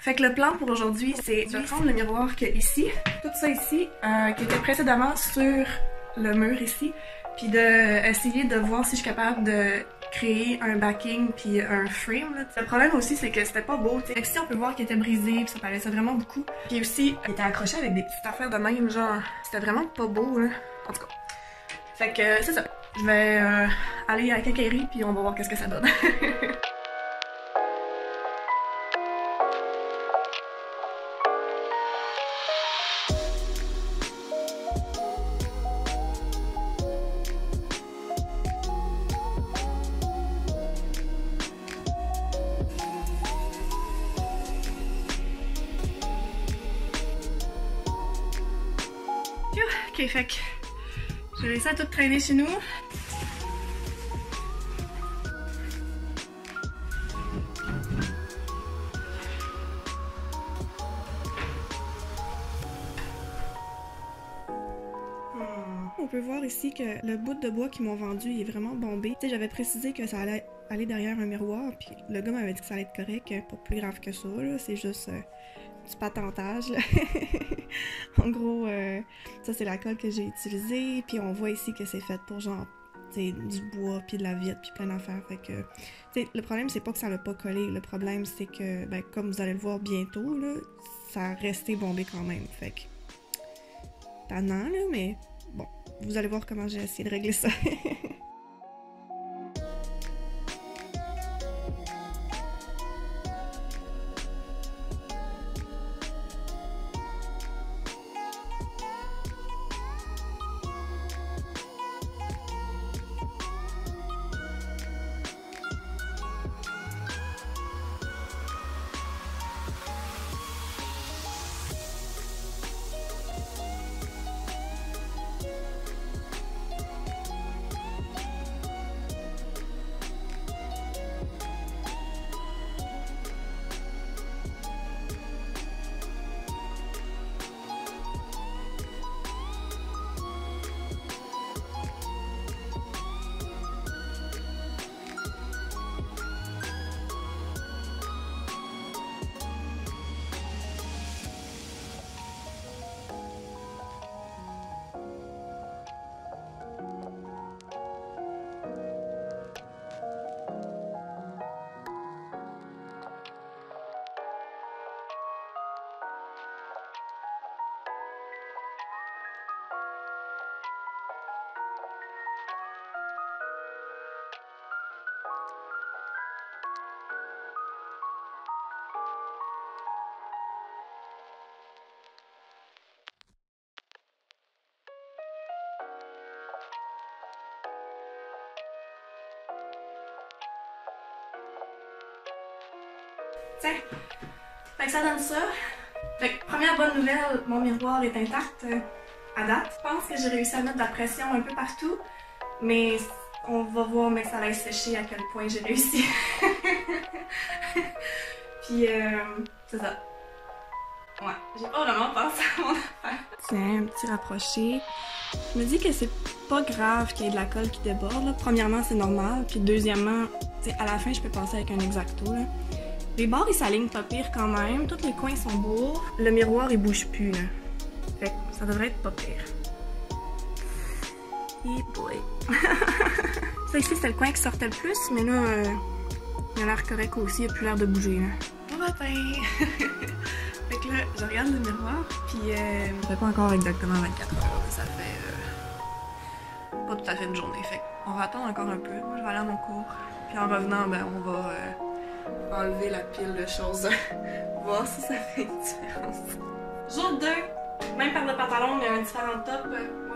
Fait que le plan pour aujourd'hui, c'est de prendre le miroir qui est ici, tout ça ici, qui était précédemment sur le mur ici, puis d'essayer de voir si je suis capable de créer un backing puis un frame. Là. Le problème aussi, c'est que c'était pas beau. T'sais. Ici, on peut voir qu'il était brisé, puis ça paraissait vraiment beaucoup. Puis aussi, il était accroché avec des petites affaires de même, genre, c'était vraiment pas beau, là. En tout cas. Fait que c'est ça. Je vais aller à la quincaillerie, puis on va voir qu'est-ce que ça donne. Ok, fait que j'ai réussi à tout traîner chez nous. On peut voir ici que le bout de bois qu'ils m'ont vendu il est vraiment bombé. Tu sais, j'avais précisé que ça allait aller derrière un miroir, puis le gars m'avait dit que ça allait être correct, pas plus grave que ça, c'est juste du patentage, là. En gros, ça c'est la colle que j'ai utilisée, puis on voit ici que c'est fait pour genre, tu sais, du bois, puis de la vitre, puis plein d'affaires, fait que, tu sais, le problème c'est pas que ça l'a pas collé, le problème c'est que, ben, comme vous allez le voir bientôt, là, ça a resté bombé quand même, fait que, tannant, là, mais bon, vous allez voir comment j'ai essayé de régler ça. Tiens, fait que ça donne ça. Fait que première bonne nouvelle, mon miroir est intact à date. Je pense que j'ai réussi à mettre de la pression un peu partout, mais on va voir mais que ça va sécher à quel point j'ai réussi. Puis c'est ça. Ouais, j'ai pas vraiment pensé à mon affaire. Tiens, un petit rapproché. Je me dis que c'est pas grave qu'il y ait de la colle qui déborde. Là. Premièrement, c'est normal. Puis deuxièmement, à la fin, je peux passer avec un X-Acto. Là. Les bords, ils s'alignent pas pire quand même. Tous les coins sont beaux. Le miroir, il bouge plus. Là. Fait que ça devrait être pas pire. Et boy. Ça ici, c'était le coin qui sortait le plus. Mais là, il a l'air correct aussi. Il a plus l'air de bouger. Là. Bon matin! Fait que là, je regarde le miroir, puis ça fait pas encore exactement 24 heures, ça fait pas tout à fait une journée, fait on va attendre encore un peu. Moi, je vais aller à mon cours, puis en revenant, ben, on va enlever la pile de choses, voir si ça fait une différence. Jour 2, même par le pantalon, mais un différent top.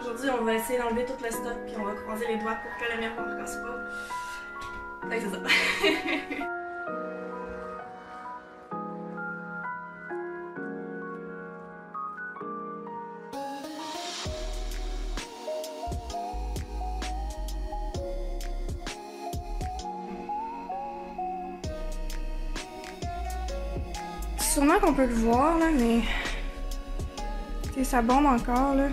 Aujourd'hui, on va essayer d'enlever tout le stock, puis on va croiser les doigts pour que le miroir casse pas. Fait que c'est ça. Sûrement qu'on peut le voir là, mais t'sais, ça bombe encore là.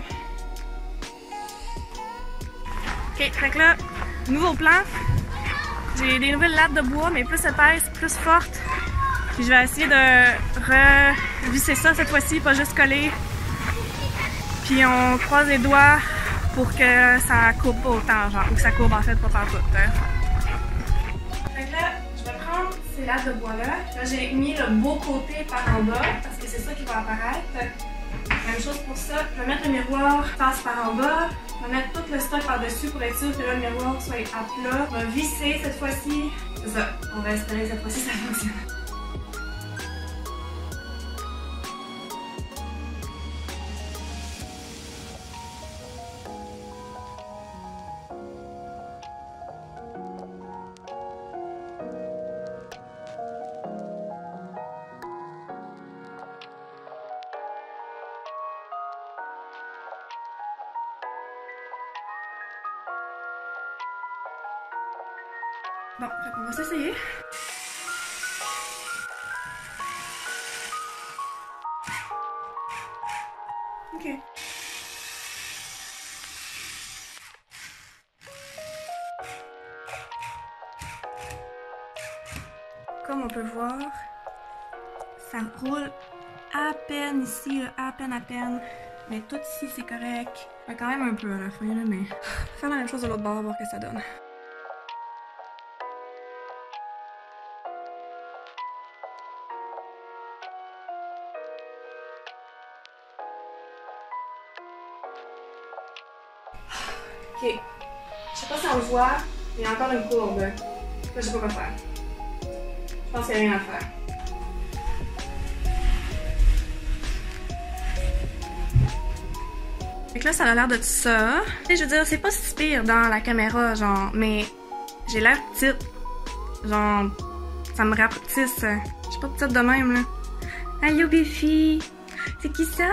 Ok, fait que là, nouveau plan. J'ai des nouvelles lattes de bois, mais plus épaisses, plus fortes. Puis je vais essayer de revisser ça cette fois-ci, pas juste coller. Puis on croise les doigts pour que ça courbe pas autant, genre, ou que ça courbe en fait pas partout. Fait que là, je vais prendre ces lattes de bois là. Là, j'ai mis le beau côté par en bas, parce que c'est ça qui va apparaître. Même chose pour ça. Je vais mettre le miroir face par en bas. Je vais mettre tout le stock par-dessus pour être sûr que là, le miroir soit à plat. On va visser cette fois-ci. C'est ça. On va espérer que cette fois-ci ça fonctionne. Bon, fait qu'on va s'essayer. Ok. Comme on peut voir, ça roule à peine ici, à peine. Mais tout ici, c'est correct. Quand même un peu à la fin, là, mais faire la même chose de l'autre bord, voir ce que ça donne. Ok. Je sais pas si on le voit, mais il y a encore une courbe. Là, je sais pas quoi faire. Je pense qu'il n'y a rien à faire. Fait que là, ça a l'air de tout ça. Et je veux dire, c'est pas si pire dans la caméra, genre, mais j'ai l'air petite. Genre, ça me rapetisse. Je suis pas petite de même, là. Allô, Biffy! C'est qui ça?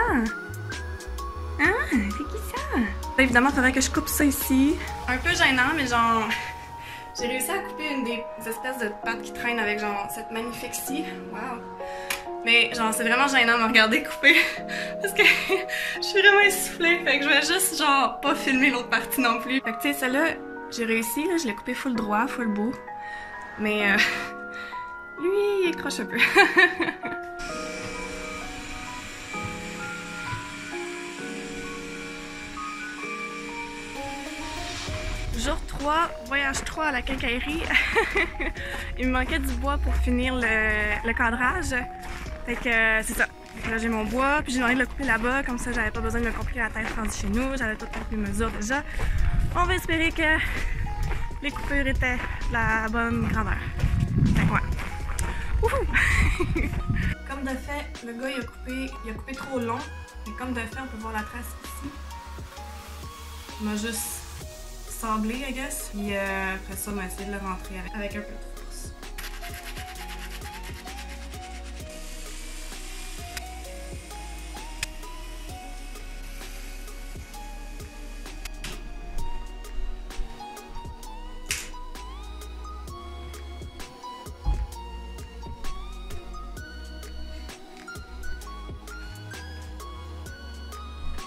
Hein? C'est qui ça? Évidemment, il faudrait que je coupe ça ici. Un peu gênant, mais genre... J'ai réussi à couper une des espèces de pattes qui traînent avec genre cette magnifique scie. Wow! Mais genre, c'est vraiment gênant de me regarder couper. Parce que je suis vraiment essoufflée. Fait que je vais juste genre pas filmer l'autre partie non plus. Fait que tu sais, celle-là, j'ai réussi. Là, je l'ai coupé full droit, full beau. Mais lui, il croche un peu. Jour 3, voyage 3 à la quincaillerie. Il me manquait du bois pour finir le cadrage. Fait que c'est ça. Fait que là j'ai mon bois, puis j'ai demandé de le couper là-bas, comme ça j'avais pas besoin de me compliquer la tête rendu chez nous. J'avais toutes les mesures déjà. On va espérer que les coupures étaient de la bonne grandeur. Fait que ouais. Wouhou! Comme de fait, le gars il a coupé trop long. Et comme de fait, on peut voir la trace ici. Il m'a juste sablé, I guess. Puis après ça, on va essayer de le rentrer avec un peu de force.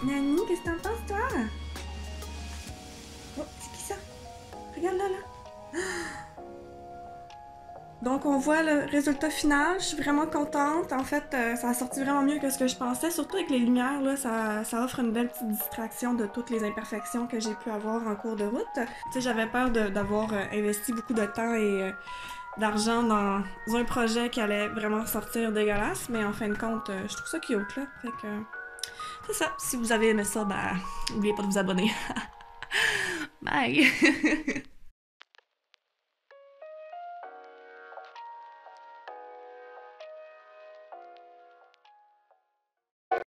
Nani, qu'est-ce que t'en penses, toi? Oh, c'est qui ça? Regarde là, là. Donc, on voit le résultat final. Je suis vraiment contente. En fait, ça a sorti vraiment mieux que ce que je pensais. Surtout avec les lumières, là, ça offre une belle petite distraction de toutes les imperfections que j'ai pu avoir en cours de route. Tu sais, j'avais peur d'avoir investi beaucoup de temps et d'argent dans un projet qui allait vraiment sortir dégueulasse. Mais en fin de compte, je trouve ça cute, là. Fait que... c'est ça. Si vous avez aimé ça, ben, n'oubliez pas de vous abonner. Bye!